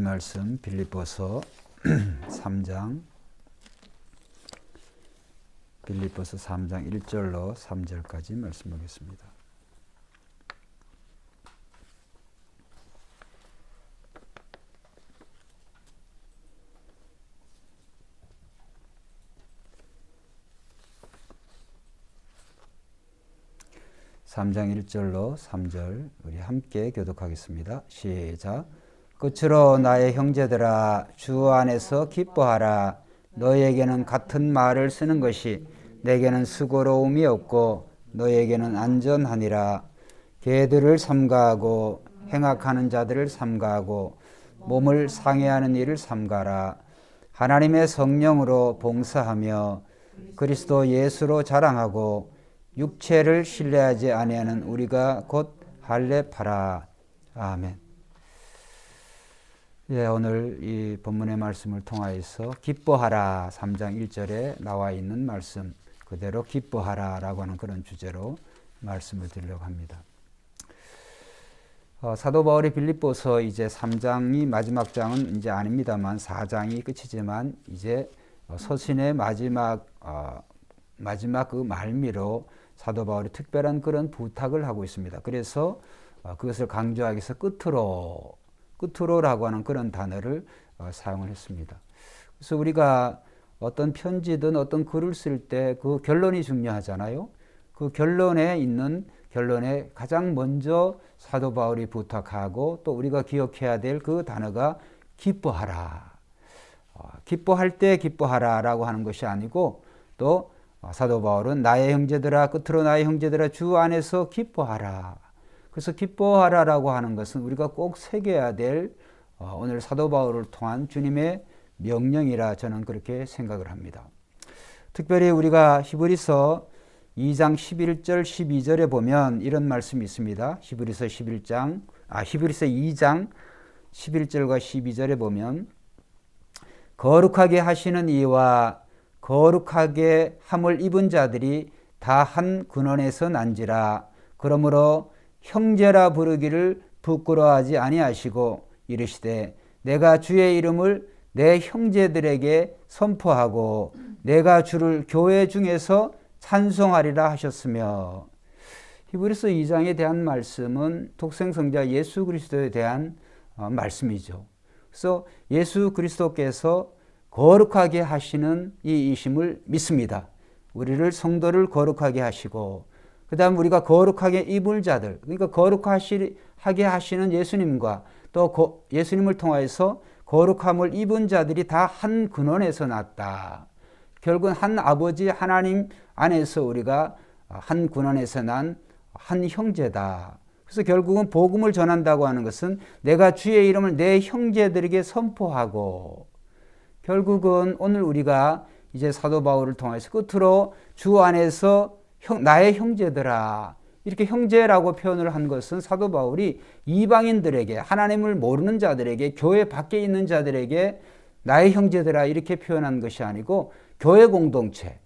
말씀 빌립보서 3장 1절로 3절까지 말씀하겠습니다. (3장 1절로 3절) 우리 함께 교독하겠습니다. 시작. 끝으로 나의 형제들아, 주 안에서 기뻐하라. 너에게는 같은 말을 쓰는 것이 내게는 수고로움이 없고 너에게는 안전하니라. 개들을 삼가하고 행악하는 자들을 삼가하고 몸을 상해하는 일을 삼가라. 하나님의 성령으로 봉사하며 그리스도 예수로 자랑하고 육체를 신뢰하지 아니하는 우리가 곧 할례파라. 아멘. 예, 오늘 이 본문의 말씀을 통하여서 기뻐하라 3장 1절에 나와 있는 말씀 그대로 기뻐하라 라고 하는 그런 주제로 말씀을 드리려고 합니다. 사도 바울이 빌립보서 이제 3장이 마지막 장은 이제 아닙니다만 4장이 끝이지만 이제 서신의 마지막 그 말미로 사도 바울이 특별한 그런 부탁을 하고 있습니다. 그래서 그것을 강조하기 위해서 끝으로라고 하는 그런 단어를 사용을 했습니다. 그래서 우리가 어떤 편지든 어떤 글을 쓸 때 그 결론이 중요하잖아요. 그 결론에 가장 먼저 사도 바울이 부탁하고 또 우리가 기억해야 될 그 단어가 기뻐하라. 기뻐할 때 기뻐하라라고 하는 것이 아니고 또 사도 바울은 나의 형제들아, 끝으로 나의 형제들아, 주 안에서 기뻐하라. 그래서 기뻐하라라고 하는 것은 우리가 꼭 새겨야 될 오늘 사도 바울을 통한 주님의 명령이라 저는 그렇게 생각을 합니다. 특별히 우리가 히브리서 2장 11절 12절에 보면 이런 말씀이 있습니다. 히브리서 2장 11절과 12절에 보면 거룩하게 하시는 이와 거룩하게 함을 입은 자들이 다 한 근원에서 난지라. 그러므로 형제라 부르기를 부끄러워하지 아니하시고 이르시되 내가 주의 이름을 내 형제들에게 선포하고 내가 주를 교회 중에서 찬송하리라 하셨으며. 히브리서 2장에 대한 말씀은 독생성자 예수 그리스도에 대한 말씀이죠. 그래서 예수 그리스도께서 거룩하게 하시는 이심을 믿습니다. 우리를 성도를 거룩하게 하시고 그 다음 우리가 거룩하게 입을 자들, 그러니까 거룩하게 하시는 예수님과 또 예수님을 통하여서 거룩함을 입은 자들이 다 한 근원에서 났다. 결국은 한 아버지 하나님 안에서 우리가 한 근원에서 난 한 형제다. 그래서 결국은 복음을 전한다고 하는 것은 내가 주의 이름을 내 형제들에게 선포하고, 결국은 오늘 우리가 이제 사도 바울을 통해서 끝으로 주 안에서 나의 형제들아, 이렇게 형제라고 표현을 한 것은 사도 바울이 이방인들에게, 하나님을 모르는 자들에게, 교회 밖에 있는 자들에게 나의 형제들아 이렇게 표현한 것이 아니고 교회 공동체,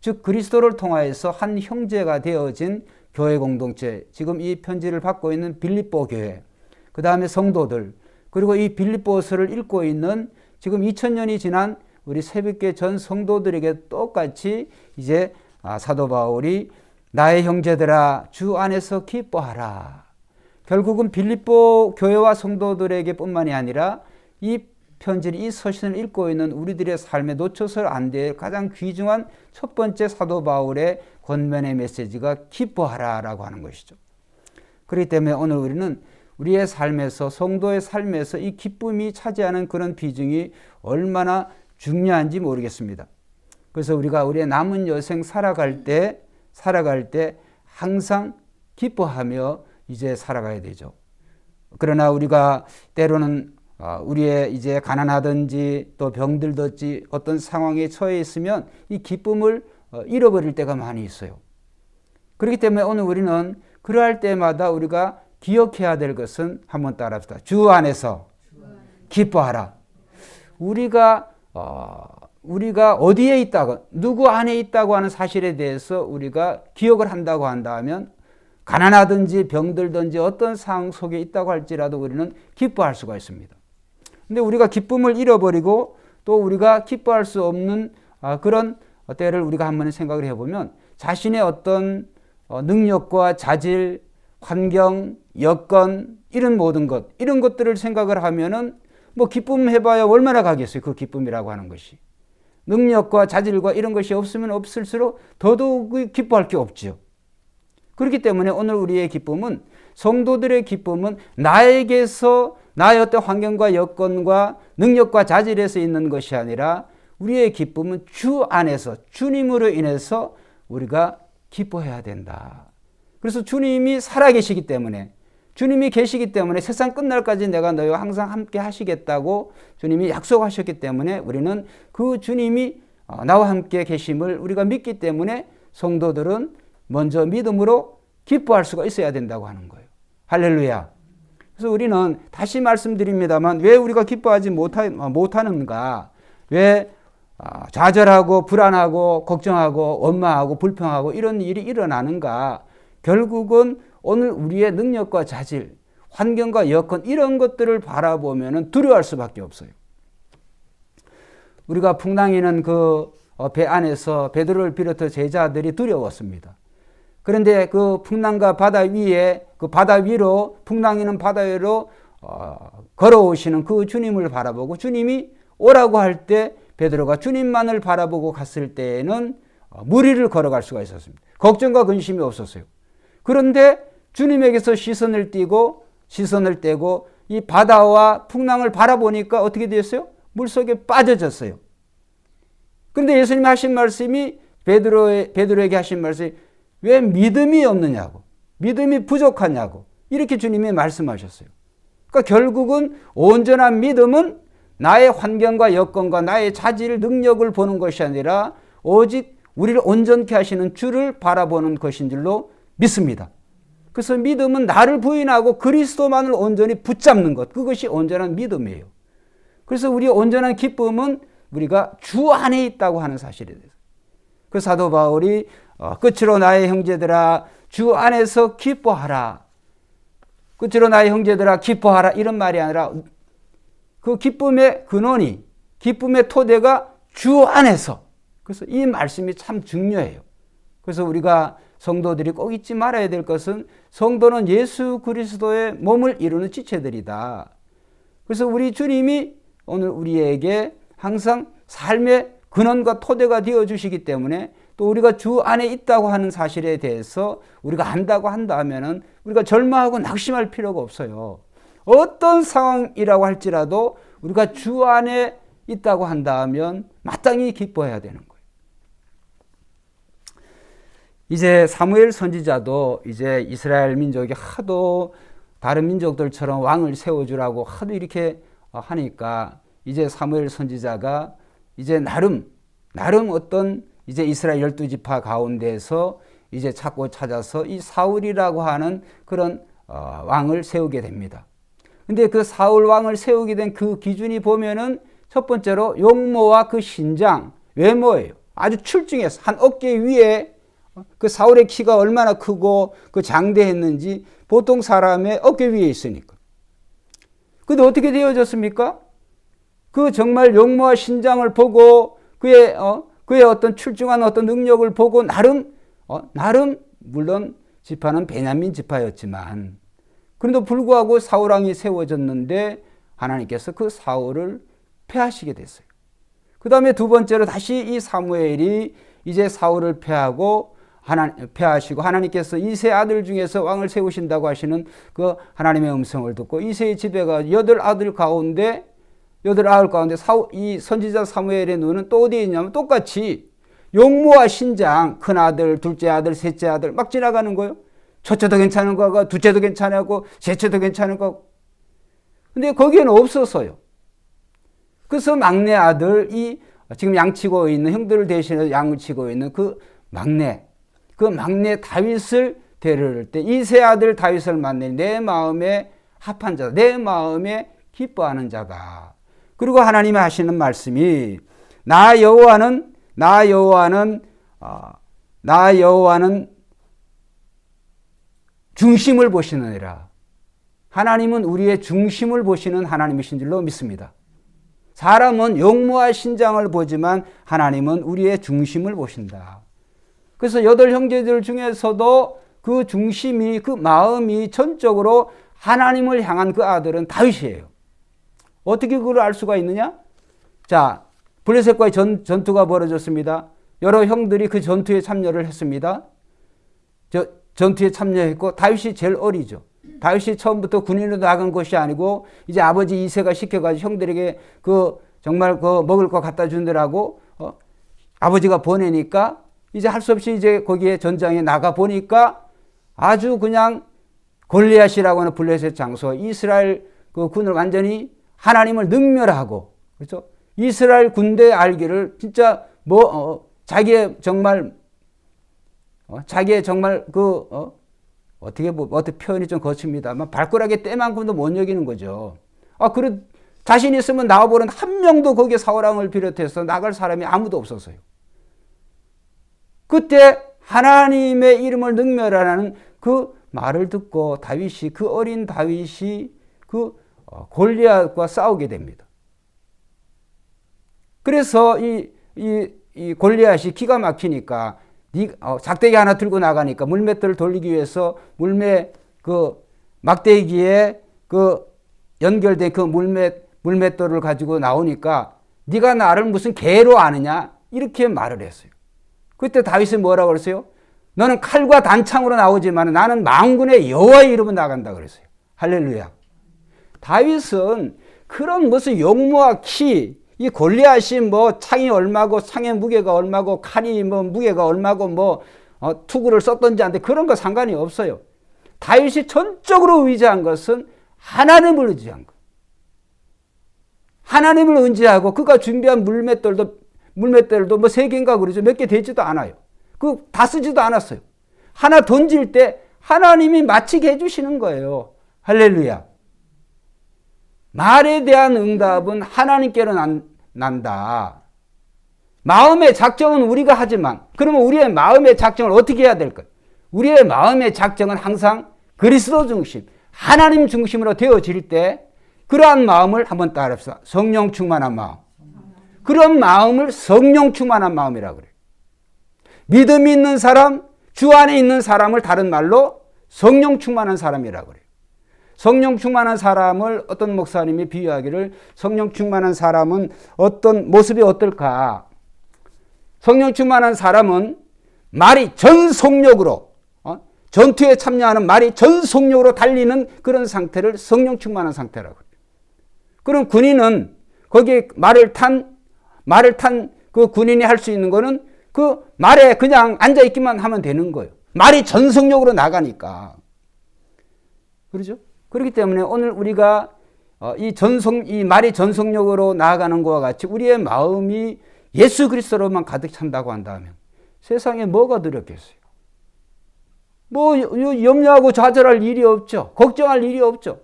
즉 그리스도를 통하여서 한 형제가 되어진 교회 공동체, 지금 이 편지를 받고 있는 빌립보 교회, 그 다음에 성도들, 그리고 이 빌립보서를 읽고 있는 지금 2000년이 지난 우리 새벽교 전 성도들에게 똑같이 이제 사도 바울이 나의 형제들아 주 안에서 기뻐하라. 결국은 빌립보 교회와 성도들에게 뿐만이 아니라 이 편지를, 이 서신을 읽고 있는 우리들의 삶에 놓쳐서는 안 될 가장 귀중한 첫 번째 사도 바울의 권면의 메시지가 기뻐하라라고 하는 것이죠. 그렇기 때문에 오늘 우리는 우리의 삶에서, 성도의 삶에서 이 기쁨이 차지하는 그런 비중이 얼마나 중요한지 모르겠습니다. 그래서 우리가 우리의 남은 여생 살아갈 때 항상 기뻐하며 이제 살아가야 되죠. 그러나 우리가 때로는 우리의 이제 가난하든지 또 병들든지 어떤 상황에 처해 있으면 이 기쁨을 잃어버릴 때가 많이 있어요. 그렇기 때문에 오늘 우리는 그러할 때마다 우리가 기억해야 될 것은, 한번 따라합시다. 주 안에서 기뻐하라. 우리가 어디에 있다고, 누구 안에 있다고 하는 사실에 대해서 우리가 기억을 한다고 한다면, 가난하든지 병들든지 어떤 상황 속에 있다고 할지라도 우리는 기뻐할 수가 있습니다. 근데 우리가 기쁨을 잃어버리고 또 우리가 기뻐할 수 없는 그런 때를 우리가 한번 생각을 해보면 자신의 어떤 능력과 자질, 환경, 여건 이런 모든 것 이런 것들을 생각을 하면은 뭐 기쁨 해봐야 얼마나 가겠어요. 그 기쁨이라고 하는 것이. 능력과 자질과 이런 것이 없으면 없을수록 더더욱 기뻐할 게 없죠. 그렇기 때문에 오늘 우리의 기쁨은 성도들의 기쁨은 나에게서 나의 어떤 환경과 여건과 능력과 자질에서 있는 것이 아니라 우리의 기쁨은 주 안에서 주님으로 인해서 우리가 기뻐해야 된다. 그래서 주님이 살아계시기 때문에 주님이 계시기 때문에 세상 끝날까지 내가 너희와 항상 함께 하시겠다고 주님이 약속하셨기 때문에 우리는 그 주님이 나와 함께 계심을 우리가 믿기 때문에 성도들은 먼저 믿음으로 기뻐할 수가 있어야 된다고 하는 거예요. 할렐루야. 그래서 우리는 다시 말씀드립니다만 왜 우리가 기뻐하지 못하는가? 왜 좌절하고 불안하고 걱정하고 원망하고 불평하고 이런 일이 일어나는가? 결국은 오늘 우리의 능력과 자질, 환경과 여건 이런 것들을 바라보면 두려워할 수밖에 없어요. 우리가 풍랑이는 그 배 안에서 베드로를 비롯해 제자들이 두려웠습니다. 그런데 그 풍랑과 바다 위에 그 바다 위로 풍랑이는 바다 위로 걸어오시는 그 주님을 바라보고 주님이 오라고 할 때 베드로가 주님만을 바라보고 갔을 때에는 무리를 걸어갈 수가 있었습니다. 걱정과 근심이 없었어요. 그런데 주님에게서 시선을 떼고 이 바다와 풍랑을 바라보니까 어떻게 됐어요? 물속에 빠져졌어요. 그런데 예수님이 하신 말씀이 베드로에게 하신 말씀이 왜 믿음이 없느냐고, 믿음이 부족하냐고 이렇게 주님이 말씀하셨어요. 그러니까 결국은 온전한 믿음은 나의 환경과 여건과 나의 자질, 능력을 보는 것이 아니라 오직 우리를 온전케 하시는 주를 바라보는 것인 줄로 믿습니다. 그래서 믿음은 나를 부인하고 그리스도만을 온전히 붙잡는 것, 그것이 온전한 믿음이에요. 그래서 우리의 온전한 기쁨은 우리가 주 안에 있다고 하는 사실에 대해서. 그 사도 바울이 끝으로 나의 형제들아 주 안에서 기뻐하라. 끝으로 나의 형제들아 기뻐하라 이런 말이 아니라 그 기쁨의 근원이 기쁨의 토대가 주 안에서. 그래서 이 말씀이 참 중요해요. 그래서 우리가 성도들이 꼭 잊지 말아야 될 것은 성도는 예수 그리스도의 몸을 이루는 지체들이다. 그래서 우리 주님이 오늘 우리에게 항상 삶의 근원과 토대가 되어주시기 때문에 또 우리가 주 안에 있다고 하는 사실에 대해서 우리가 안다고 한다면 우리가 절망하고 낙심할 필요가 없어요. 어떤 상황이라고 할지라도 우리가 주 안에 있다고 한다면 마땅히 기뻐해야 되는 거예요. 이제 사무엘 선지자도 이제 이스라엘 민족이 하도 다른 민족들처럼 왕을 세워주라고 하도 이렇게 하니까 이제 사무엘 선지자가 이제 나름 어떤 이제 이스라엘 12지파 가운데서 이제 찾아서 이 사울이라고 하는 그런 왕을 세우게 됩니다. 근데 그 사울 왕을 세우게 된 그 기준이 보면은 첫 번째로 용모와 그 신장, 외모예요. 아주 출중해서 한 어깨 위에 그 사울의 키가 얼마나 크고 그 장대했는지 보통 사람의 어깨 위에 있으니까. 근데 어떻게 되어졌습니까? 그 정말 용모와 신장을 보고 그의 어떤 출중한 어떤 능력을 보고 나름 물론 지파는 베냐민 지파였지만 그런데도 불구하고 사울 왕이 세워졌는데 하나님께서 그 사울을 패하시게 됐어요. 그 다음에 두 번째로 다시 이 사무엘이 이제 사울을 패하시고 하나님께서 이세 아들 중에서 왕을 세우신다고 하시는 그 하나님의 음성을 듣고 이세의 집에가 8 가운데 이 선지자 사무엘의 눈은 또 어디에 있냐면 똑같이 용모와 신장, 큰아들, 둘째 아들, 셋째 아들 막 지나가는 거예요. 첫째도 괜찮은 거고 둘째도 괜찮고 셋째도 괜찮은 거고. 근데 거기에는 없었어요. 그래서 막내 아들이 지금 양치고 있는 형들을 대신해서 양치고 있는 그 막내 다윗을 데려올 때 이 세 아들 다윗을 만나니 내 마음에 합한 자다. 내 마음에 기뻐하는 자다. 그리고 하나님이 하시는 말씀이 나 여호와는 중심을 보시느니라. 하나님은 우리의 중심을 보시는 하나님이신 줄로 믿습니다. 사람은 용모와 신장을 보지만 하나님은 우리의 중심을 보신다. 그래서 8형제들 중에서도 그 중심이, 그 마음이 전적으로 하나님을 향한 그 아들은 다윗이에요. 어떻게 그걸 알 수가 있느냐? 자, 블레셋과의 전투가 벌어졌습니다. 여러 형들이 그 전투에 참여를 했습니다. 전투에 참여했고 다윗이 제일 어리죠. 다윗이 처음부터 군인으로 나간 것이 아니고 이제 아버지 이새가 시켜가지고 형들에게 정말 먹을 거 갖다 준다라고 아버지가 보내니까 이제 할 수 없이 이제 거기에 전장에 나가 보니까 아주 그냥 골리앗이라고 하는 블레셋 장소, 이스라엘 그 군을 완전히 하나님을 능멸하고, 그렇죠? 이스라엘 군대 알기를 진짜 자기의 정말 어떻게 표현이 좀 거칩니다만 발가락에 때만큼도 못 여기는 거죠. 그래 자신 있으면 나와보는 한 명도 거기에 사울왕을 비롯해서 나갈 사람이 아무도 없었어요. 그때 하나님의 이름을 능멸하라는 그 말을 듣고 다윗이, 그 어린 다윗이 골리앗과 싸우게 됩니다. 그래서 이 골리앗이 기가 막히니까 작대기 하나 들고 나가니까 물맷돌을 돌리기 위해서 막대기에 연결된 물맷돌을 가지고 나오니까 네가 나를 무슨 개로 아느냐 이렇게 말을 했어요. 그때 다윗이 뭐라고 그랬어요? 너는 칼과 단창으로 나오지만 나는 만군의 여호와의 이름으로 나간다 그랬어요. 할렐루야. 다윗은 그런 무슨 용모와 키, 이 골리앗이 창이 얼마고 창의 무게가 얼마고 칼이 무게가 얼마고 투구를 썼던지 한데 그런 거 상관이 없어요. 다윗이 전적으로 의지한 것은 하나님을 의지한 것. 하나님을 의지하고 그가 준비한 물맷돌도 3개인가 그러죠. 몇 개 되지도 않아요. 다 쓰지도 않았어요. 하나 던질 때 하나님이 마치게 해주시는 거예요. 할렐루야. 말에 대한 응답은 하나님께로 난다. 마음의 작정은 우리가 하지만 그러면 우리의 마음의 작정을 어떻게 해야 될까요? 우리의 마음의 작정은 항상 그리스도 중심, 하나님 중심으로 되어질 때 그러한 마음을 한번 따라합시다. 성령 충만한 마음. 그런 마음을 성령 충만한 마음이라고 그래요. 믿음이 있는 사람, 주 안에 있는 사람을 다른 말로 성령 충만한 사람이라고 그래요. 성령 충만한 사람을 어떤 목사님이 비유하기를 성령 충만한 사람은 어떤 모습이 어떨까? 성령 충만한 사람은 말이 전속력으로 전투에 참여하는 말이 전속력으로 달리는 그런 상태를 성령 충만한 상태라고 그래요. 그럼 군인은 거기에 말을 탄 그 군인이 할 수 있는 거는 그 말에 그냥 앉아있기만 하면 되는 거예요. 말이 전속력으로 나가니까. 그렇죠? 그렇기 때문에 오늘 우리가 이 말이 전속력으로 나아가는 것과 같이 우리의 마음이 예수 그리스도로만 가득 찬다고 한다면 세상에 뭐가 두렵겠어요? 염려하고 좌절할 일이 없죠. 걱정할 일이 없죠.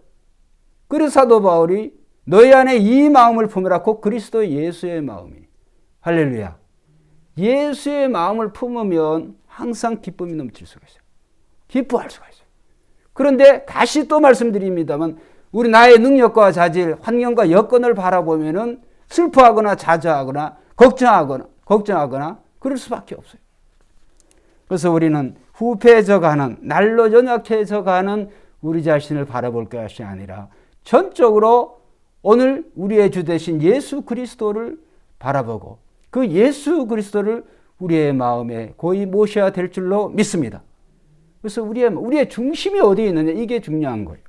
그래서 사도 바울이 너희 안에 이 마음을 품으라 곧 그리스도 예수의 마음이. 할렐루야. 예수의 마음을 품으면 항상 기쁨이 넘칠 수가 있어요. 기뻐할 수가 있어요. 그런데 다시 또 말씀드립니다만 우리 나의 능력과 자질, 환경과 여건을 바라보면은 슬퍼하거나 좌절하거나 걱정하거나 그럴 수밖에 없어요. 그래서 우리는 후패해져가는, 날로 연약해져가는 우리 자신을 바라볼 것이 아니라 전적으로 오늘 우리의 주 되신 예수 그리스도를 바라보고 그 예수 그리스도를 우리의 마음에 고이 모셔야 될 줄로 믿습니다. 그래서 우리의 중심이 어디에 있느냐 이게 중요한 거예요.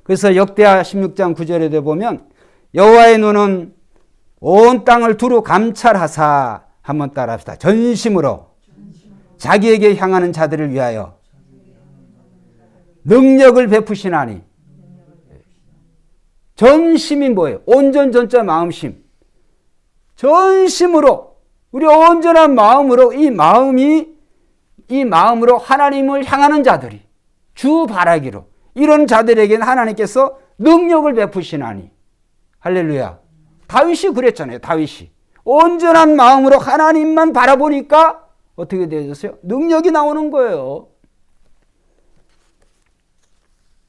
그래서 역대하 16장 9절에 보면 여호와의 눈은 온 땅을 두루 감찰하사 한번 따라합시다. 전심으로 자기에게 향하는 자들을 위하여 능력을 베푸시나니. 전심이 뭐예요? 온전 전자 마음심. 전심으로 우리 온전한 마음으로 이 마음으로 하나님을 향하는 자들이 주 바라기로 이런 자들에게는 하나님께서 능력을 베푸시나니. 할렐루야. 다윗이 그랬잖아요. 다윗이 온전한 마음으로 하나님만 바라보니까 어떻게 되어졌어요? 능력이 나오는 거예요.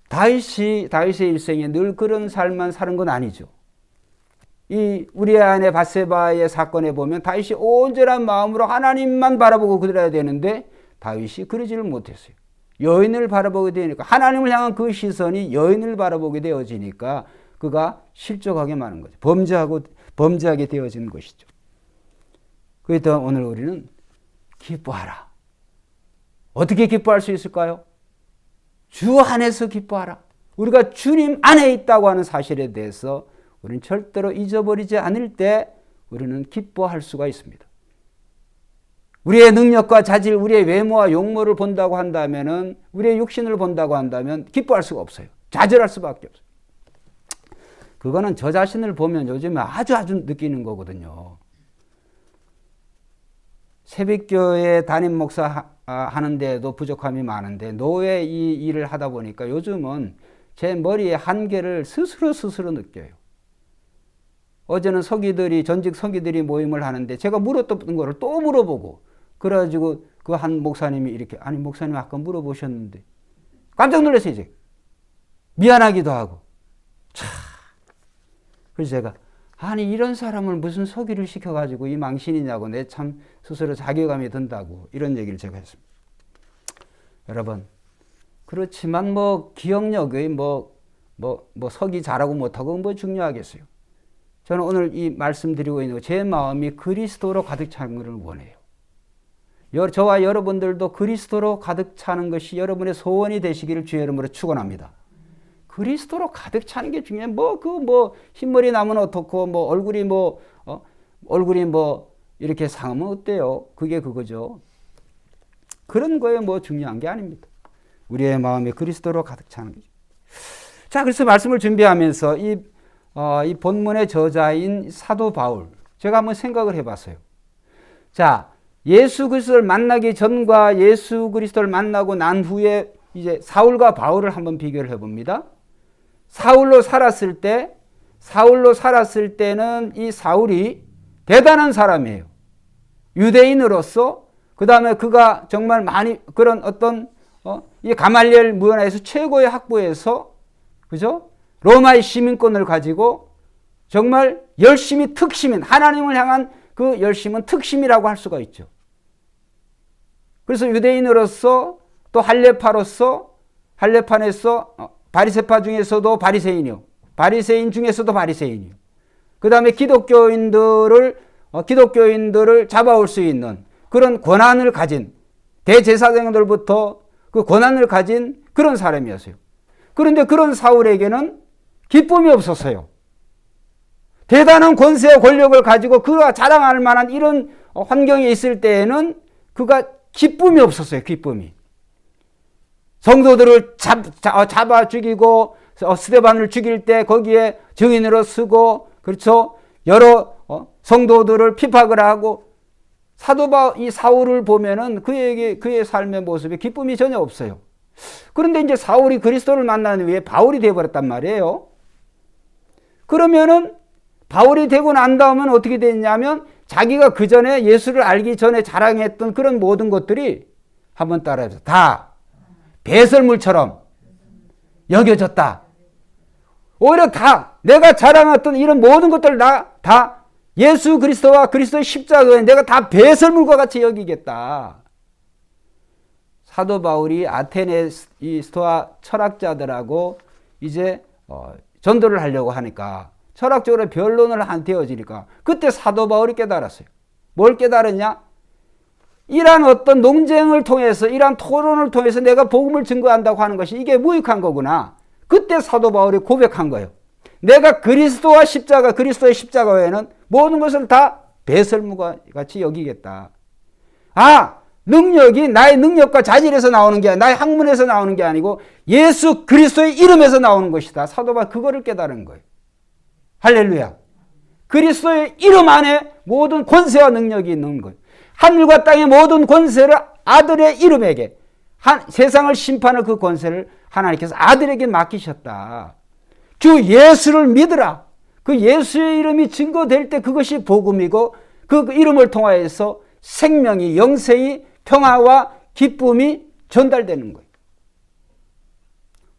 다윗의 일생에 늘 그런 삶만 사는 건 아니죠. 이 우리의 아내 밧세바의 사건에 보면 다윗이 온전한 마음으로 하나님만 바라보고 그러야 되는데 다윗이 그러지를 못했어요. 여인을 바라보게 되니까 하나님을 향한 그 시선이 여인을 바라보게 되어지니까 그가 실족하게 마는 거죠. 범죄하게 되어진 것이죠. 그래서 오늘 우리는 기뻐하라. 어떻게 기뻐할 수 있을까요? 주 안에서 기뻐하라. 우리가 주님 안에 있다고 하는 사실에 대해서 우리는 절대로 잊어버리지 않을 때 우리는 기뻐할 수가 있습니다. 우리의 능력과 자질, 우리의 외모와 용모를 본다고 한다면은, 우리의 육신을 본다고 한다면 기뻐할 수가 없어요. 좌절할 수밖에 없어요. 그거는 저 자신을 보면 요즘에 아주 느끼는 거거든요. 새벽교회 담임 목사 하는데도 부족함이 많은데 노예 이 일을 하다 보니까 요즘은 제 머리의 한계를 스스로 느껴요. 어제는 전직 서기들이 모임을 하는데 제가 물었던 거를 또 물어보고, 그래가지고 그 한 목사님이 이렇게, 아니 목사님 아까 물어보셨는데, 깜짝 놀랐어요. 이제 미안하기도 하고. 그래서 제가, 아니 이런 사람을 무슨 서기를 시켜가지고 이 망신이냐고, 내 참 스스로 자괴감이 든다고, 이런 얘기를 제가 했습니다. 여러분, 그렇지만 기억력의 서기 잘하고 못하고 중요하겠어요. 저는 오늘 이 말씀드리고 있는 제 마음이 그리스도로 가득 차는 것을 원해요. 저와 여러분들도 그리스도로 가득 차는 것이 여러분의 소원이 되시기를 주의 이름으로 축원합니다. 그리스도로 가득 차는 게 중요해. 흰머리 나면 어떻고, 얼굴이 이렇게 상하면 어때요? 그게 그거죠. 그런 거에 중요한 게 아닙니다. 우리의 마음이 그리스도로 가득 차는 거죠. 자, 그래서 말씀을 준비하면서 이 본문의 저자인 사도 바울, 제가 한번 생각을 해봤어요. 자, 예수 그리스도를 만나기 전과 예수 그리스도를 만나고 난 후에 이제 사울과 바울을 한번 비교를 해봅니다. 사울로 살았을 때는 이 사울이 대단한 사람이에요. 유대인으로서, 그 다음에 그가 정말 많이 그런 이 가말리엘 문화에서 최고의 학부에서, 그죠? 로마의 시민권을 가지고 정말 열심히 특시민, 하나님을 향한 그 열심은 특심이라고 할 수가 있죠. 그래서 유대인으로서 또 할례파로서, 할례판에서 바리새파 중에서도 바리새인이요, 바리새인 중에서도 바리새인이요. 그 다음에 기독교인들을 잡아올 수 있는 그런 권한을 가진, 대제사장들부터 그 권한을 가진 그런 사람이었어요. 그런데 그런 사울에게는 기쁨이 없었어요. 대단한 권세와 권력을 가지고 그가 자랑할 만한 이런 환경에 있을 때에는 그가 기쁨이 없었어요. 기쁨이. 성도들을 잡아 죽이고 스데반을 죽일 때 거기에 증인으로 쓰고, 그렇죠? 여러 성도들을 핍박을 하고, 이 사울을 보면은 그의 삶의 모습에 기쁨이 전혀 없어요. 그런데 이제 사울이 그리스도를 만난 후에 바울이 되어버렸단 말이에요. 그러면은 바울이 되고 난 다음은 어떻게 됐냐면, 자기가 그 전에 예수를 알기 전에 자랑했던 그런 모든 것들이, 한번 따라해서, 다 배설물처럼 여겨졌다. 오히려 다 내가 자랑했던 이런 모든 것들 다 예수 그리스도와 그리스도의 십자가에 내가 다 배설물과 같이 여기겠다. 사도 바울이 아테네 이 스토아 철학자들하고 이제 전도를 하려고 하니까, 철학적으로 변론을 되어지니까 그때 사도 바울이 깨달았어요. 뭘 깨달았냐? 이러한 어떤 논쟁을 통해서, 이러한 토론을 통해서 내가 복음을 증거한다고 하는 것이 이게 무익한 거구나. 그때 사도 바울이 고백한 거예요. 내가 그리스도의 십자가 외에는 모든 것을 다 배설물과 같이 여기겠다. 능력이 나의 능력과 자질에서 나오는 게 아니라, 나의 학문에서 나오는 게 아니고 예수 그리스도의 이름에서 나오는 것이다. 사도 바울이 그거를 깨달은 거예요. 할렐루야. 그리스도의 이름 안에 모든 권세와 능력이 있는 거예요. 하늘과 땅의 모든 권세를 아들의 이름에게, 세상을 심판할 그 권세를 하나님께서 아들에게 맡기셨다. 주 예수를 믿으라. 그 예수의 이름이 증거될 때 그것이 복음이고, 그 이름을 통하여서 생명이, 영생이, 평화와 기쁨이 전달되는 거예요.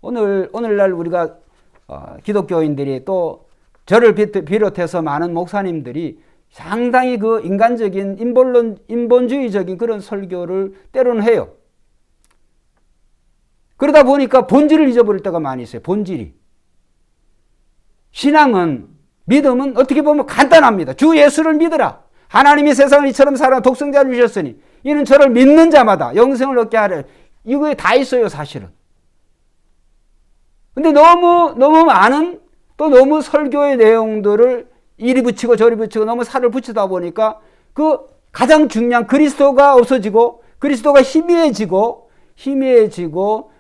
오늘날 우리가 기독교인들이 또 저를 비롯해서 많은 목사님들이 상당히 그 인간적인 인본주의적인 그런 설교를 때로는 해요. 그러다 보니까 본질을 잊어버릴 때가 많이 있어요. 본질이. 신앙은, 믿음은 어떻게 보면 간단합니다. 주 예수를 믿으라. 하나님이 세상을 이처럼 사랑 독생자를 주셨으니 이는 저를 믿는 자마다 영생을 얻게 하려. 이거에 다 있어요, 사실은. 근데 너무 많은 또 너무 설교의 내용들을 이리 붙이고 저리 붙이고 너무 살을 붙이다 보니까 그 가장 중요한 그리스도가 없어지고 그리스도가 희미해지고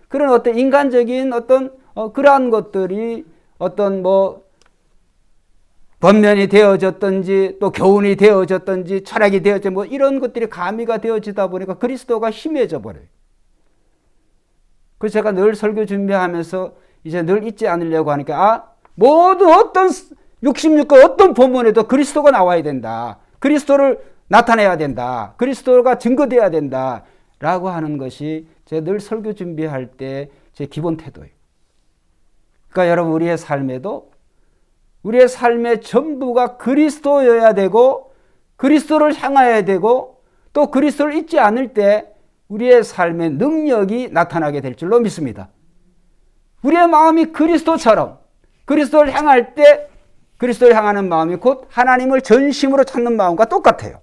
그런 어떤 인간적인 어떤 그러한 것들이 어떤 뭐 권면이 되어졌든지 또 교훈이 되어졌든지 철학이 되어져 뭐 이런 것들이 가미가 되어지다 보니까 그리스도가 희미해져 버려요. 그래서 제가 늘 설교 준비하면서 이제 늘 잊지 않으려고 하니까 모든 어떤 66권 어떤 본문에도 그리스도가 나와야 된다. 그리스도를 나타내야 된다. 그리스도가 증거되어야 된다. 라고 하는 것이 제가 늘 설교 준비할 때 제 기본 태도예요. 그러니까 여러분 우리의 삶의 전부가 그리스도여야 되고 그리스도를 향하여야 되고 또 그리스도를 잊지 않을 때 우리의 삶의 능력이 나타나게 될 줄로 믿습니다. 우리의 마음이 그리스도처럼 그리스도를 향할 때 그리스도를 향하는 마음이 곧 하나님을 전심으로 찾는 마음과 똑같아요.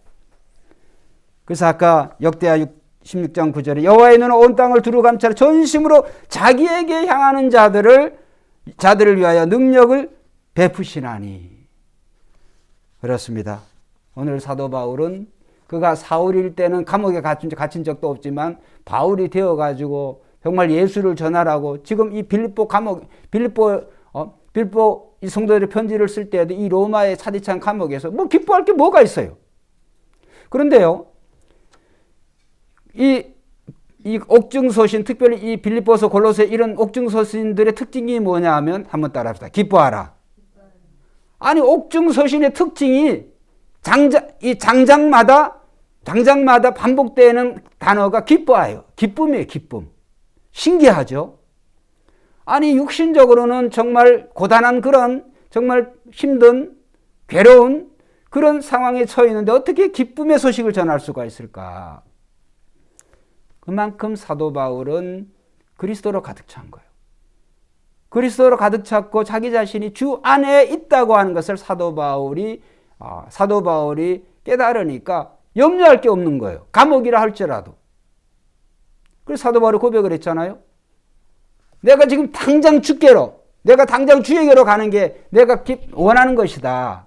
그래서 아까 역대하 16장 9절에 여호와의 눈은 온 땅을 두루 감찰하여 전심으로 자기에게 향하는 자들을 위하여 능력을 베푸시나니. 그렇습니다. 오늘 사도 바울은 그가 사울일 때는 감옥에 갇힌 적도 없지만 바울이 되어가지고 정말 예수를 전하라고 지금 이 빌립보 이 성도들의 편지를 쓸 때에도 이 로마의 차디찬 감옥에서 뭐 기뻐할 게 뭐가 있어요. 그런데요, 이 옥중서신, 특별히 이 빌립보서 골로새 이런 옥중서신들의 특징이 뭐냐 하면 한번 따라합시다. 기뻐하라. 아니 옥중서신의 특징이 장장마다 반복되는 단어가 기뻐해요. 기쁨이에요. 기쁨. 신기하죠? 아니 육신적으로는 정말 고단한 그런 정말 힘든 괴로운 그런 상황에 처해 있는데 어떻게 기쁨의 소식을 전할 수가 있을까? 그만큼 사도 바울은 그리스도로 가득 찬 거예요. 그리스도로 가득 찼고 자기 자신이 주 안에 있다고 하는 것을 사도 바울이 깨달으니까 염려할 게 없는 거예요. 감옥이라 할지라도. 그래서 사도 바울이 고백을 했잖아요. 내가 지금 당장 내가 당장 주에게로 가는 게 내가 원하는 것이다.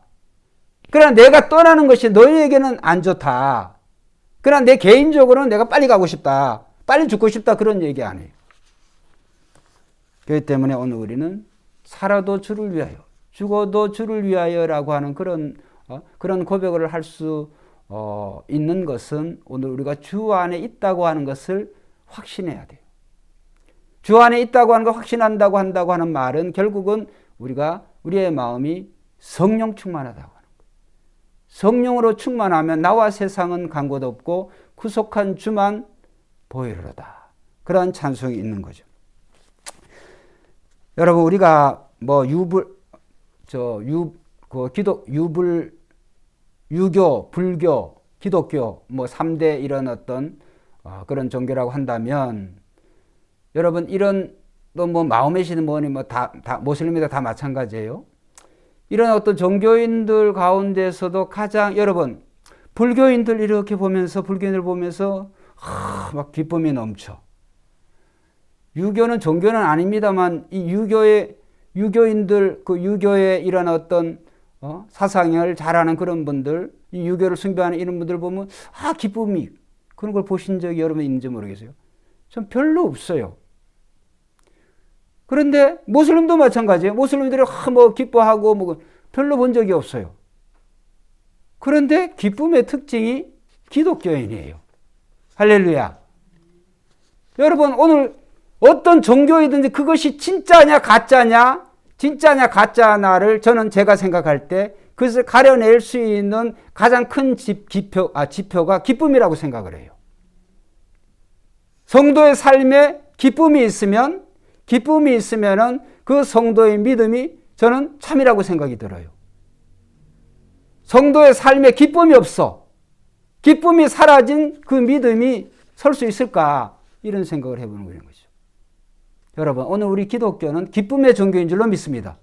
그러나 내가 떠나는 것이 너희에게는 안 좋다. 그러나 내 개인적으로는 내가 빨리 가고 싶다. 빨리 죽고 싶다. 그런 얘기 안 해요. 그렇기 때문에 오늘 우리는 살아도 주를 위하여, 죽어도 주를 위하여라고 하는 그런 고백을 할 수 있는 것은 오늘 우리가 주 안에 있다고 하는 것을 확신해야 돼요. 주 안에 있다고 하는 거 확신한다고 한다고 하는 말은 결국은 우리의 마음이 성령 충만하다고 하는 거예요. 성령으로 충만하면 나와 세상은 간 곳 없고 구속한 주만 보이리로다. 그러한 찬송이 있는 거죠. 여러분 우리가 뭐 유교, 불교, 기독교 뭐 3대 이런 어떤 그런 종교라고 한다면 여러분 이런 또 뭐 마호메시든 뭐니 뭐 다 모슬림이다 다 마찬가지예요. 이런 어떤 종교인들 가운데서도 가장 여러분 불교인들 보면서 막 기쁨이 넘쳐. 유교는 종교는 아닙니다만 이 유교인들 그 유교의 이런 어떤 사상을 잘하는 그런 분들, 이 유교를 숭배하는 이런 분들 보면 기쁨이 그런 걸 보신 적이 여러분 있는지 모르겠어요. 전 별로 없어요. 그런데 모슬림도 마찬가지예요. 모슬림들이 뭐 기뻐하고 뭐 별로 본 적이 없어요. 그런데 기쁨의 특징이 기독교인이에요. 할렐루야. 여러분 오늘 어떤 종교이든지 그것이 진짜냐 가짜냐를 제가 생각할 때 그것을 가려낼 수 있는 가장 큰 지표가 기쁨이라고 생각을 해요. 성도의 삶에 기쁨이 있으면은 그 성도의 믿음이 저는 참이라고 생각이 들어요. 성도의 삶에 기쁨이 없어. 기쁨이 사라진 그 믿음이 설 수 있을까? 이런 생각을 해보는 거죠. 여러분, 오늘 우리 기독교는 기쁨의 종교인 줄로 믿습니다.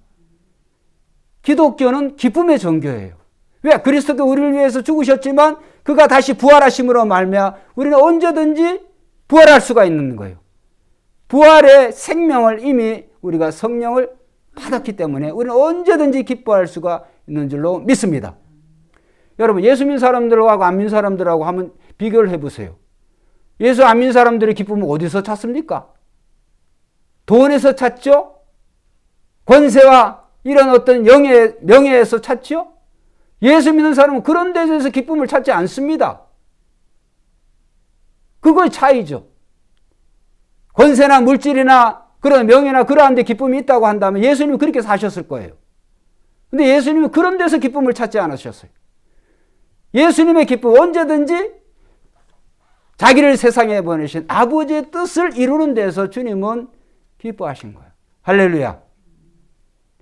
기독교는 기쁨의 종교예요. 왜? 그리스도가 우리를 위해서 죽으셨지만 그가 다시 부활하심으로 말미암아 우리는 언제든지 부활할 수가 있는 거예요. 부활의 생명을 이미 우리가 성령을 받았기 때문에 우리는 언제든지 기뻐할 수가 있는 줄로 믿습니다. 여러분, 예수 믿는 사람들하고 안 믿는 사람들하고 한번 비교를 해보세요. 예수 안 믿는 사람들의 기쁨은 어디서 찾습니까? 돈에서 찾죠? 권세와 이런 어떤 명예에서 찾죠? 예수 믿는 사람은 그런 데서 기쁨을 찾지 않습니다. 그거의 차이죠. 권세나 물질이나 그런 명예나 그러한 데 기쁨이 있다고 한다면 예수님은 그렇게 사셨을 거예요. 근데 예수님은 그런 데서 기쁨을 찾지 않으셨어요. 예수님의 기쁨, 언제든지 자기를 세상에 보내신 아버지의 뜻을 이루는 데서 주님은 기뻐하신 거예요. 할렐루야.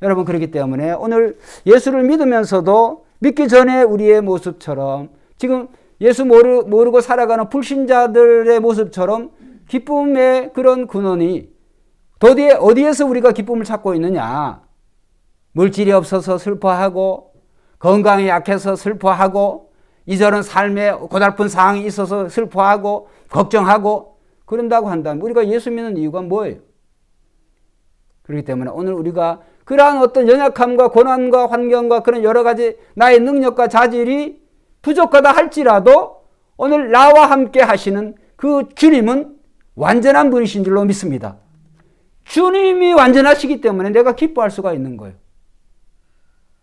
여러분, 그렇기 때문에 오늘 예수를 믿으면서도 믿기 전에 우리의 모습처럼 지금 예수 모르고 살아가는 불신자들의 모습처럼 기쁨의 그런 근원이 도대체 어디에서 우리가 기쁨을 찾고 있느냐? 물질이 없어서 슬퍼하고 건강이 약해서 슬퍼하고 이전은 삶에 고달픈 상황이 있어서 슬퍼하고 걱정하고 그런다고 한다면 우리가 예수 믿는 이유가 뭐예요? 그렇기 때문에 오늘 우리가 그러한 어떤 연약함과 고난과 환경과 그런 여러 가지 나의 능력과 자질이 부족하다 할지라도 오늘 나와 함께 하시는 그 주님은 완전한 분이신 줄로 믿습니다. 주님이 완전하시기 때문에 내가 기뻐할 수가 있는 거예요.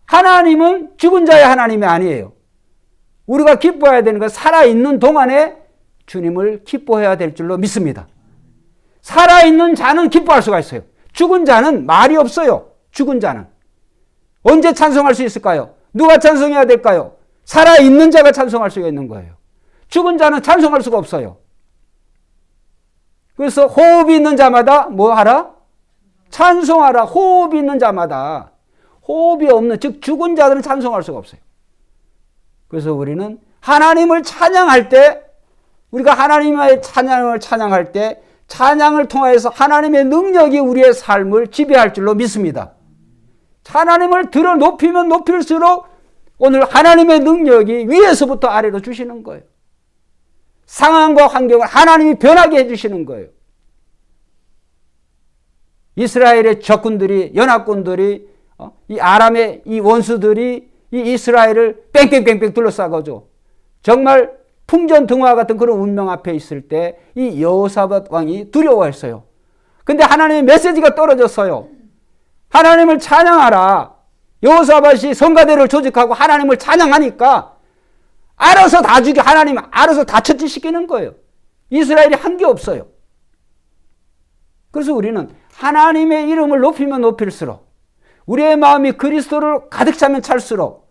하나님은 죽은 자의 하나님이 아니에요. 우리가 기뻐해야 되는 건 살아있는 동안에 주님을 기뻐해야 될 줄로 믿습니다. 살아있는 자는 기뻐할 수가 있어요. 죽은 자는 말이 없어요. 죽은 자는. 언제 찬송할 수 있을까요? 누가 찬송해야 될까요? 살아있는 자가 찬송할 수가 있는 거예요. 죽은 자는 찬송할 수가 없어요. 그래서 호흡이 있는 자마다 뭐 하라? 찬송하라. 호흡이 있는 자마다. 호흡이 없는, 즉 죽은 자들은 찬송할 수가 없어요. 그래서 우리는 하나님을 찬양할 때, 우리가 하나님의 찬양을 찬양할 때 찬양을 통해서 하나님의 능력이 우리의 삶을 지배할 줄로 믿습니다. 하나님을 들어 높이면 높일수록 오늘 하나님의 능력이 위에서부터 아래로 주시는 거예요. 상황과 환경을 하나님이 변하게 해주시는 거예요. 이스라엘의 적군들이, 연합군들이, 이 아람의 이 원수들이 이 이스라엘을 뺑뺑뺑뺑 둘러싸고죠. 정말 풍전등화 같은 그런 운명 앞에 있을 때 이 여호사밧 왕이 두려워했어요. 근데 하나님의 메시지가 떨어졌어요. 하나님을 찬양하라. 여호사밧이 성가대를 조직하고 하나님을 찬양하니까 알아서 다 죽여, 하나님 알아서 다 처치시키는 거예요. 이스라엘이 한 게 없어요. 그래서 우리는 하나님의 이름을 높이면 높일수록, 우리의 마음이 그리스도를 가득 차면 찰수록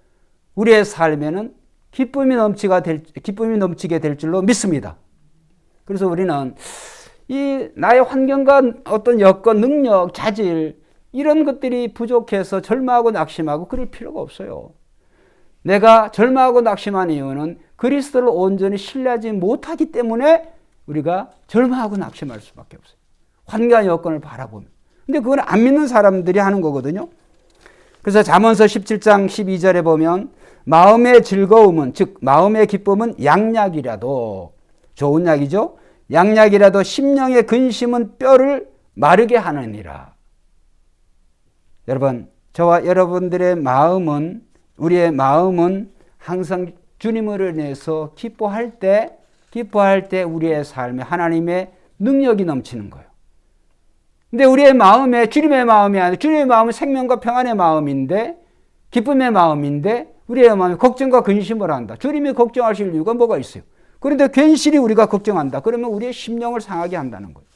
우리의 삶에는 기쁨이 넘치게 될 줄로 믿습니다. 그래서 우리는 이 나의 환경과 어떤 여건, 능력, 자질 이런 것들이 부족해서 절망하고 낙심하고 그럴 필요가 없어요. 내가 절망하고 낙심한 이유는 그리스도를 온전히 신뢰하지 못하기 때문에 우리가 절망하고 낙심할 수밖에 없어요. 환경 여건을 바라보면. 근데 그건 안 믿는 사람들이 하는 거거든요. 그래서 잠언서 17장 12절에 보면 마음의 즐거움은, 즉 마음의 기쁨은 양약이라도, 좋은 약이죠. 양약이라도 심령의 근심은 뼈를 마르게 하느니라. 여러분, 저와 여러분들의 마음은, 우리의 마음은 항상 주님을 인해서 기뻐할 때 우리의 삶에 하나님의 능력이 넘치는 거예요. 근데 우리의 마음에 주님의 마음이 아니라, 주님의 마음은 생명과 평안의 마음인데, 기쁨의 마음인데 우리의 마음이 걱정과 근심을 한다. 주님이 걱정하실 이유가 뭐가 있어요? 그런데 괜시리 우리가 걱정한다. 그러면 우리의 심령을 상하게 한다는 거예요.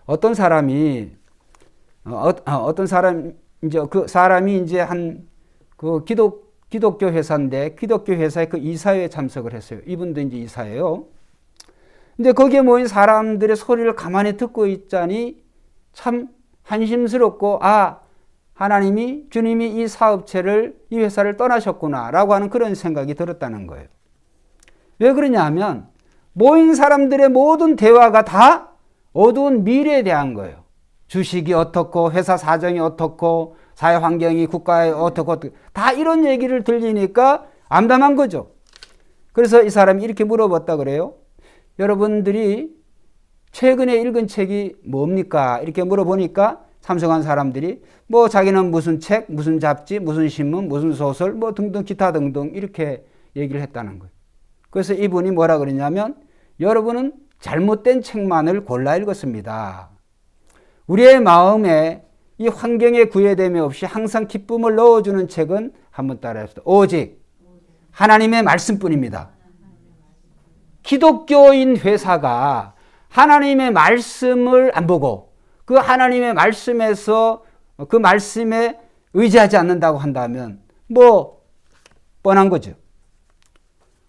어떤 사람이 이제 그 사람이 이제 그 기독교 회사인데, 기독교 회사에 그 이사회에 참석을 했어요. 이분도 이제 이사예요. 근데 거기에 모인 사람들의 소리를 가만히 듣고 있자니 참 한심스럽고, 주님이 이 사업체를, 이 회사를 떠나셨구나 라고 하는 그런 생각이 들었다는 거예요. 왜 그러냐 하면 모인 사람들의 모든 대화가 다 어두운 미래에 대한 거예요. 주식이 어떻고 회사 사정이 어떻고 사회 환경이 국가에 어떻고 다 이런 얘기를 들리니까 암담한 거죠. 그래서 이 사람이 이렇게 물어봤다 그래요. 여러분들이 최근에 읽은 책이 뭡니까? 이렇게 물어보니까 참석한 사람들이 뭐 자기는 무슨 책, 무슨 잡지, 무슨 신문, 무슨 소설 뭐 등등 기타 등등 이렇게 얘기를 했다는 거예요. 그래서 이분이 뭐라 그러냐면 여러분은 잘못된 책만을 골라 읽었습니다. 우리의 마음에 이 환경에 구애됨이 없이 항상 기쁨을 넣어주는 책은 한번 따라해봅시다. 오직 하나님의 말씀뿐입니다. 기독교인 회사가 하나님의 말씀을 안 보고 그 하나님의 말씀에서 그 말씀에 의지하지 않는다고 한다면 뭐 뻔한 거죠.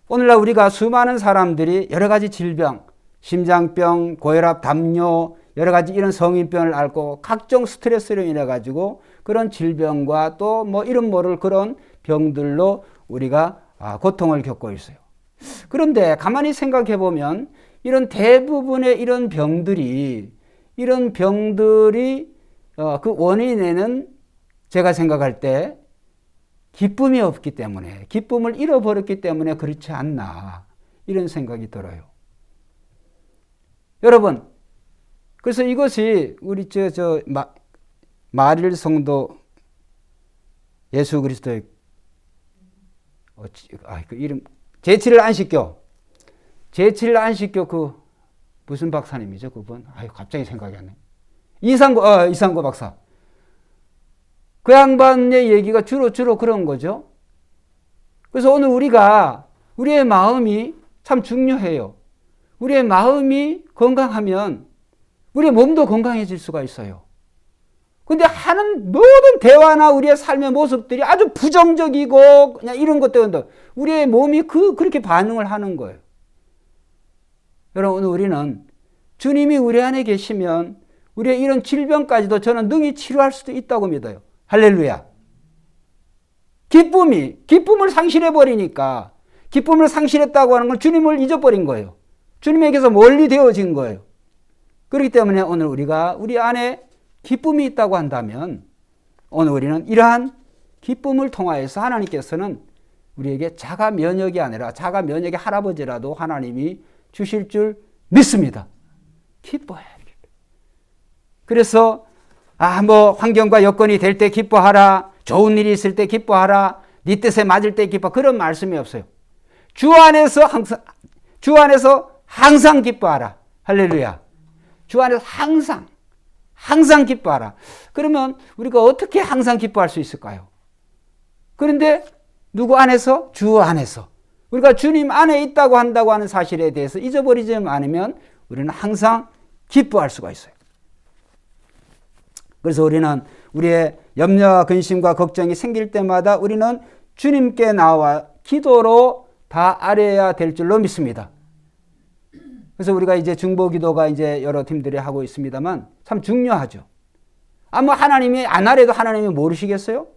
오늘날 우리가 수많은 사람들이 여러 가지 질병, 심장병, 고혈압, 담요, 여러 가지 이런 성인병을 앓고 각종 스트레스로 인해 가지고 그런 질병과 또 뭐 이름 모를 그런 병들로 우리가 고통을 겪고 있어요. 그런데 가만히 생각해 보면 이런 대부분의 이런 병들이 그 원인에는 제가 생각할 때 기쁨이 없기 때문에, 기쁨을 잃어버렸기 때문에 그렇지 않나 이런 생각이 들어요. 여러분, 그래서 이것이 우리 마릴 성도 예수 그리스도의 그 이름 제7일 안식교 그 무슨 박사님이죠 그분? 갑자기 생각이 안 나요. 이상고 박사. 그 양반의 얘기가 주로 그런 거죠. 그래서 오늘 우리의 마음이 참 중요해요. 우리의 마음이 건강하면 우리의 몸도 건강해질 수가 있어요. 근데 하는 모든 대화나 우리의 삶의 모습들이 아주 부정적이고 그냥 이런 것 때문에 우리의 몸이 그렇게 반응을 하는 거예요. 여러분, 우리는 주님이 우리 안에 계시면 우리의 이런 질병까지도 저는 능히 치료할 수도 있다고 믿어요. 할렐루야. 기쁨을 상실해버리니까 기쁨을 상실했다고 하는 건 주님을 잊어버린 거예요. 주님에게서 멀리 되어진 거예요. 그렇기 때문에 오늘 우리가 우리 안에 기쁨이 있다고 한다면 오늘 우리는 이러한 기쁨을 통하여서 하나님께서는 우리에게 자가 면역이 아니라 자가 면역의 할아버지라도 하나님이 주실 줄 믿습니다. 기뻐해야 됩니다. 그래서 뭐 환경과 여건이 될 때 기뻐하라. 좋은 일이 있을 때 기뻐하라. 네 뜻에 맞을 때 기뻐. 그런 말씀이 없어요. 주 안에서 항상 기뻐하라. 할렐루야. 주 안에서 항상 기뻐하라. 그러면 우리가 어떻게 항상 기뻐할 수 있을까요? 그런데 누구 안에서? 주 안에서. 우리가 주님 안에 있다고 한다고 하는 사실에 대해서 잊어버리지 않으면 우리는 항상 기뻐할 수가 있어요. 그래서 우리는 우리의 염려와 근심과 걱정이 생길 때마다 우리는 주님께 나와 기도로 다 아뢰어야 될 줄로 믿습니다. 그래서 우리가 이제 중보기도가 이제 여러 팀들이 하고 있습니다만 참 중요하죠. 뭐 하나님이 안 아뢰도 하나님이 모르시겠어요?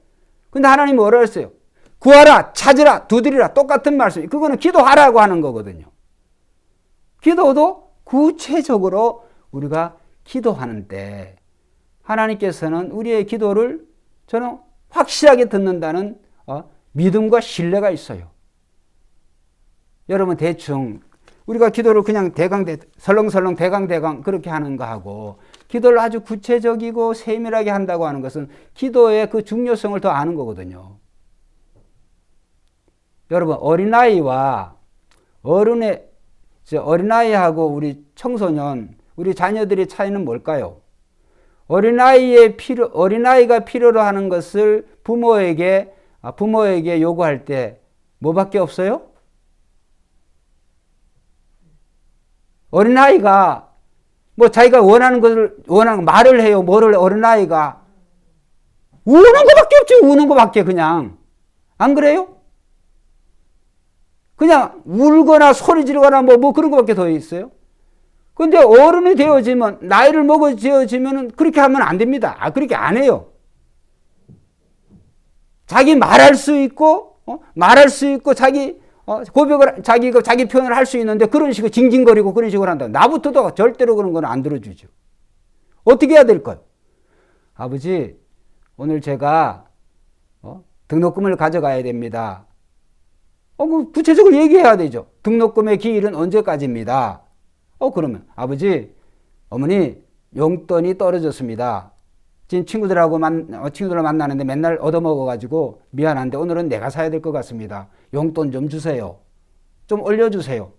근데 하나님이 뭐라 했어요? 구하라, 찾으라, 두드리라. 똑같은 말씀. 그거는 기도하라고 하는 거거든요. 기도도 구체적으로 우리가 기도하는 때 하나님께서는 우리의 기도를 저는 확실하게 듣는다는 믿음과 신뢰가 있어요. 여러분 대충 우리가 기도를 그냥 설렁설렁 대강 그렇게 하는 거하고 기도를 아주 구체적이고 세밀하게 한다고 하는 것은 기도의 그 중요성을 더 아는 거거든요. 여러분 어린아이하고 우리 청소년, 우리 자녀들의 차이는 뭘까요? 어린아이가 필요로 하는 것을 부모에게 요구할 때 뭐밖에 없어요? 어린아이가 뭐 자기가 원하는 말을 해요. 어린아이가 우는 것밖에 없지. 우는 것밖에 그냥. 안 그래요? 그냥 울거나 소리 지르거나 뭐 그런 것밖에 더 있어요. 근데 어른이 되어지면, 나이를 먹어지어지면 그렇게 하면 안 됩니다. 그렇게 안 해요. 자기 말할 수 있고, 말할 수 있고, 자기 고백을, 자기 표현을 할 수 있는데 그런 식으로 징징거리고 그런 식으로 한다. 나부터도 절대로 그런 건 안 들어주죠. 어떻게 해야 될까요? 아버지, 오늘 제가 등록금을 가져가야 됩니다. 구체적으로 얘기해야 되죠. 등록금의 기일은 언제까지입니다. 그러면 아버지, 어머니 용돈이 떨어졌습니다. 지금 친구들을 만나는데 맨날 얻어먹어가지고 미안한데 오늘은 내가 사야 될 것 같습니다. 용돈 좀 주세요. 좀 올려주세요.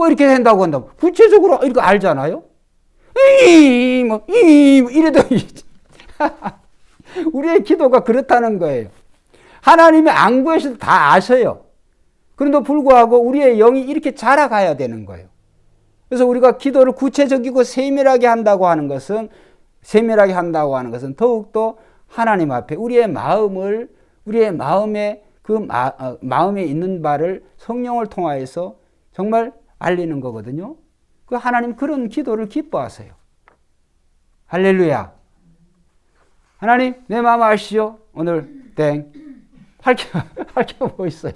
이렇게 한다고 한다고. 구체적으로 이거 알잖아요. 이래도 우리의 기도가 그렇다는 거예요. 하나님이 안 구하셔도 다 아셔요. 그런데 불구하고 우리의 영이 이렇게 자라가야 되는 거예요. 그래서 우리가 기도를 구체적이고 세밀하게 한다고 하는 것은 더욱더 하나님 앞에 우리의 마음에 마음에 있는 바를 성령을 통하여서 정말 알리는 거거든요. 그 하나님 그런 기도를 기뻐하세요. 할렐루야. 하나님 내 마음 아시오? 오늘 땡. 할 게 뭐 있어요?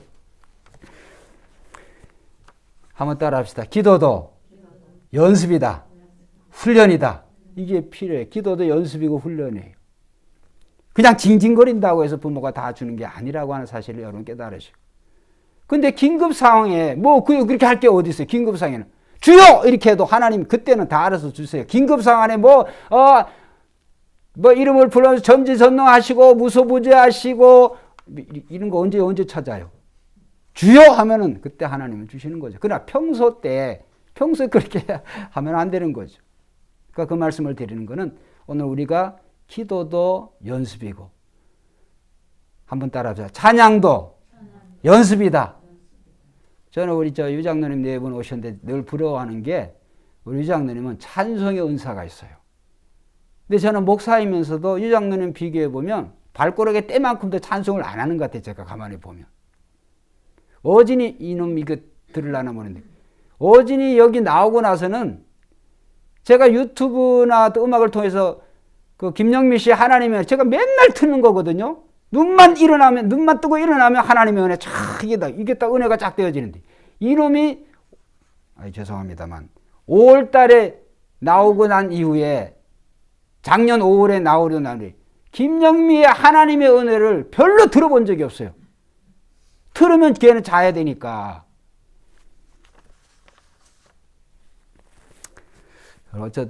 한번 따라 합시다. 기도도 연습이다. 훈련이다. 이게 필요해. 기도도 연습이고 훈련이에요. 그냥 징징거린다고 해서 부모가 다 주는 게 아니라고 하는 사실을 여러분 깨달으시고. 근데 긴급 상황에 그렇게 할 게 어디 있어요? 긴급 상황에는 주여! 이렇게 해도 하나님 그때는 다 알아서 주세요. 긴급 상황에 이름을 불러서 전지전능하시고 무소부재하시고 이런 거 언제 찾아요? 주여 하면은 그때 하나님은 주시는 거죠. 그러나 평소에 그렇게 하면 안 되는 거죠. 그러니까 그 말씀을 드리는 거는 오늘 우리가 기도도 연습이고 한번 따라합시다. 찬양도 연습이다. 저는 우리 유장로님 네 분 오셨는데 늘 부러워하는 게 우리 유장로님은 찬송의 은사가 있어요. 근데 저는 목사이면서도 유장로님 비교해 보면 발가락에 때만큼도 찬송을 안 하는 것 같아요. 제가 가만히 보면. 어진이 이놈 이거 들으려나 모르는데 어진이 여기 나오고 나서는 제가 유튜브나 또 음악을 통해서 그 김영미 씨 하나님의 제가 맨날 듣는 거거든요. 눈만 뜨고 일어나면 하나님의 은혜 이게 딱 은혜가 쫙 되어지는데 이놈이 죄송합니다만 5월 달에 나오고 난 이후에 작년 5월에 나오려 나니 김영미의 하나님의 은혜를 별로 들어본 적이 없어요. 들으면 걔는 자야 되니까.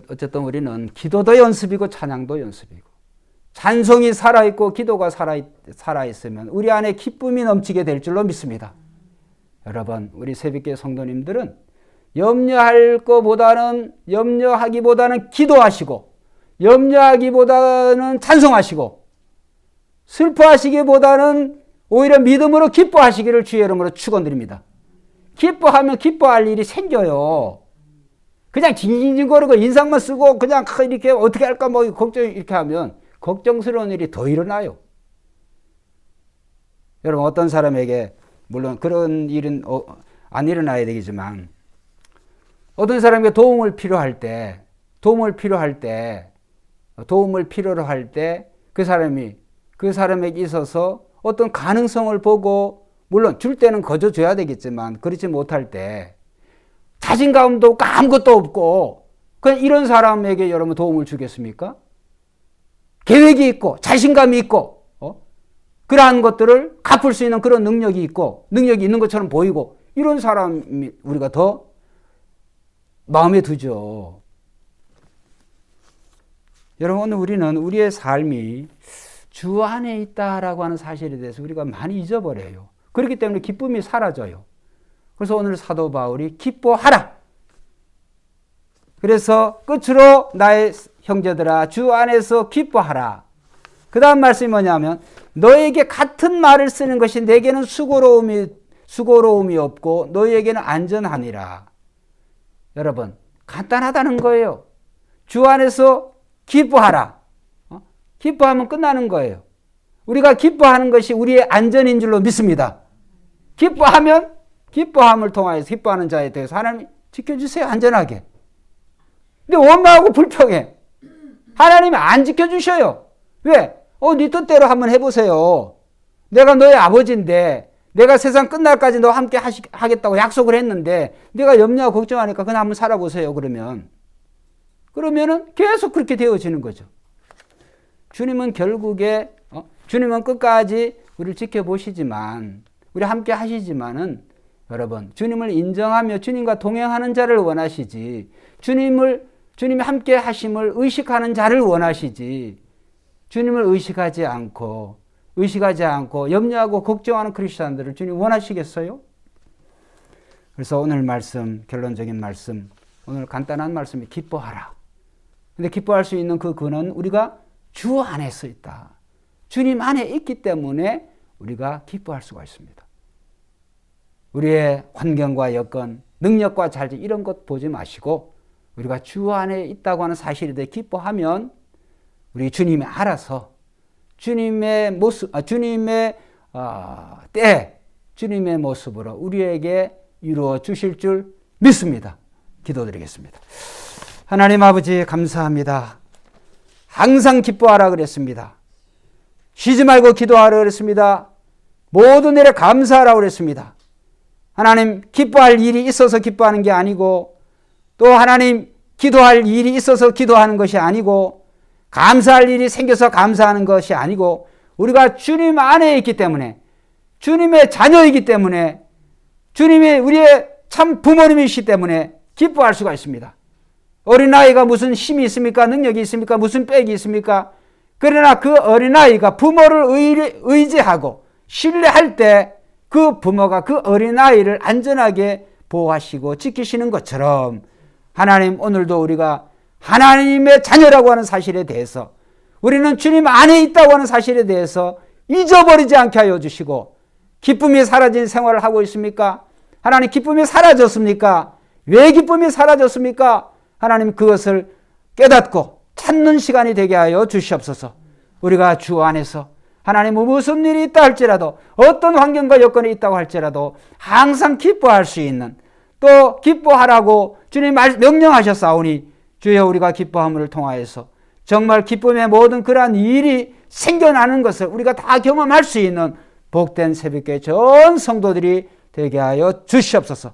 어쨌든 우리는 기도도 연습이고 찬양도 연습이고 찬송이 살아있고 기도가 살아있으면 우리 안에 기쁨이 넘치게 될 줄로 믿습니다. 여러분 우리 새벽교회 성도님들은 염려하기보다는 기도하시고 염려하기보다는 찬송하시고 슬퍼하시기보다는 오히려 믿음으로 기뻐하시기를 주의 이름으로 축원드립니다. 기뻐하면 기뻐할 일이 생겨요. 그냥 징징징거리고 인상만 쓰고 그냥 이렇게 어떻게 할까 걱정 이렇게 하면 걱정스러운 일이 더 일어나요. 여러분 어떤 사람에게 물론 그런 일은 안 일어나야 되겠지만 어떤 사람에게 도움을 필요로 할 때 그 사람에게 있어서 어떤 가능성을 보고 물론 줄 때는 거저 줘야 되겠지만 그렇지 못할 때 자신감도 없고 아무것도 없고 그냥 이런 사람에게 여러분 도움을 주겠습니까? 계획이 있고 자신감이 있고 그러한 것들을 갚을 수 있는 그런 능력이 있는 것처럼 보이고 이런 사람이 우리가 더 마음에 두죠. 여러분 우리는 우리의 삶이 주 안에 있다라고 하는 사실에 대해서 우리가 많이 잊어버려요. 그렇기 때문에 기쁨이 사라져요. 그래서 오늘 사도 바울이 기뻐하라. 그래서 끝으로 나의 형제들아 주 안에서 기뻐하라. 그 다음 말씀이 뭐냐면 너에게 같은 말을 쓰는 것이 내게는 수고로움이 없고 너에게는 안전하니라. 여러분 간단하다는 거예요. 주 안에서 기뻐하라. 기뻐하면 끝나는 거예요. 우리가 기뻐하는 것이 우리의 안전인 줄로 믿습니다. 기뻐하면 기뻐함을 통하여서 기뻐하는 자에 대해서 하나님이 지켜주세요. 안전하게. 근데 원망하고 불평해. 하나님이 안 지켜주셔요. 왜? 네 뜻대로 한번 해보세요. 내가 너의 아버지인데 내가 세상 끝날까지 너와 함께 하겠다고 약속을 했는데 네가 염려하고 걱정하니까 그냥 한번 살아보세요. 그러면은 계속 그렇게 되어지는 거죠. 주님은 결국에 주님은 끝까지 우리를 지켜보시지만 우리 함께 하시지만은 여러분 주님을 인정하며 주님과 동행하는 자를 원하시지 주님이 함께 하심을 의식하는 자를 원하시지 주님을 의식하지 않고 염려하고 걱정하는 크리스찬들을 주님 원하시겠어요? 그래서 오늘 말씀, 결론적인 말씀, 오늘 간단한 말씀이 기뻐하라. 근데 기뻐할 수 있는 그 근원 우리가 주 안에서 있다. 주님 안에 있기 때문에 우리가 기뻐할 수가 있습니다. 우리의 환경과 여건, 능력과 잘지 이런 것 보지 마시고 우리가 주 안에 있다고 하는 사실에 대해 기뻐하면 우리 주님이 알아서 주님의 모습, 주님의 때, 주님의 모습으로 우리에게 이루어 주실 줄 믿습니다. 기도드리겠습니다. 하나님 아버지 감사합니다. 항상 기뻐하라 그랬습니다. 쉬지 말고 기도하라 그랬습니다. 모든 일에 감사하라 그랬습니다. 하나님 기뻐할 일이 있어서 기뻐하는 게 아니고 또 하나님 기도할 일이 있어서 기도하는 것이 아니고 감사할 일이 생겨서 감사하는 것이 아니고 우리가 주님 안에 있기 때문에 주님의 자녀이기 때문에 주님이 우리의 참 부모님이시기 때문에 기뻐할 수가 있습니다. 어린아이가 무슨 힘이 있습니까? 능력이 있습니까? 무슨 빽이 있습니까? 그러나 그 어린아이가 부모를 의지하고 신뢰할 때 그 부모가 그 어린아이를 안전하게 보호하시고 지키시는 것처럼 하나님 오늘도 우리가 하나님의 자녀라고 하는 사실에 대해서 우리는 주님 안에 있다고 하는 사실에 대해서 잊어버리지 않게 하여 주시고 기쁨이 사라진 생활을 하고 있습니까? 하나님 기쁨이 사라졌습니까? 왜 기쁨이 사라졌습니까? 하나님 그것을 깨닫고 찾는 시간이 되게 하여 주시옵소서. 우리가 주 안에서 하나님 무슨 일이 있다 할지라도 어떤 환경과 여건이 있다고 할지라도 항상 기뻐할 수 있는 또 기뻐하라고 주님 명령하셨사오니 주여 우리가 기뻐함을 통하여서 정말 기쁨의 모든 그러한 일이 생겨나는 것을 우리가 다 경험할 수 있는 복된 새벽교회 전 성도들이 되게 하여 주시옵소서.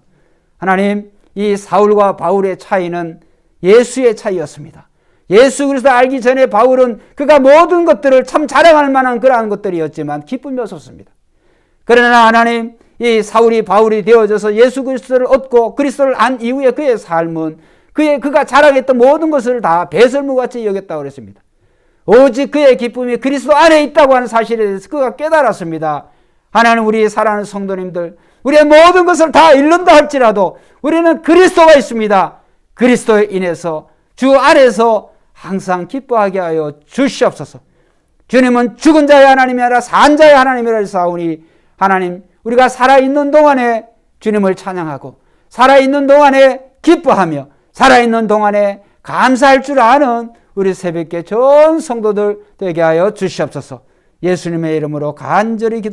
하나님 이 사울과 바울의 차이는 예수의 차이였습니다. 예수 그리스도 알기 전에 바울은 그가 모든 것들을 참 자랑할 만한 그러한 것들이었지만 기쁨이 없었습니다. 그러나 하나님 이 사울이 바울이 되어져서 예수 그리스도를 얻고 그리스도를 안 이후에 그의 삶은 그가 자랑했던 모든 것을 다 배설물같이 여겼다고 그랬습니다. 오직 그의 기쁨이 그리스도 안에 있다고 하는 사실에 대해서 그가 깨달았습니다. 하나님 우리 사랑하는 성도님들 우리의 모든 것을 다 잃는다 할지라도 우리는 그리스도가 있습니다. 그리스도에 인해서 주 안에서 항상 기뻐하게 하여 주시옵소서. 주님은 죽은 자의 하나님이 아니라 산 자의 하나님이라 하사오니 하나님 우리가 살아있는 동안에 주님을 찬양하고 살아있는 동안에 기뻐하며 살아있는 동안에 감사할 줄 아는 우리 새벽교회 전 성도들 되게 하여 주시옵소서. 예수님의 이름으로 간절히 기도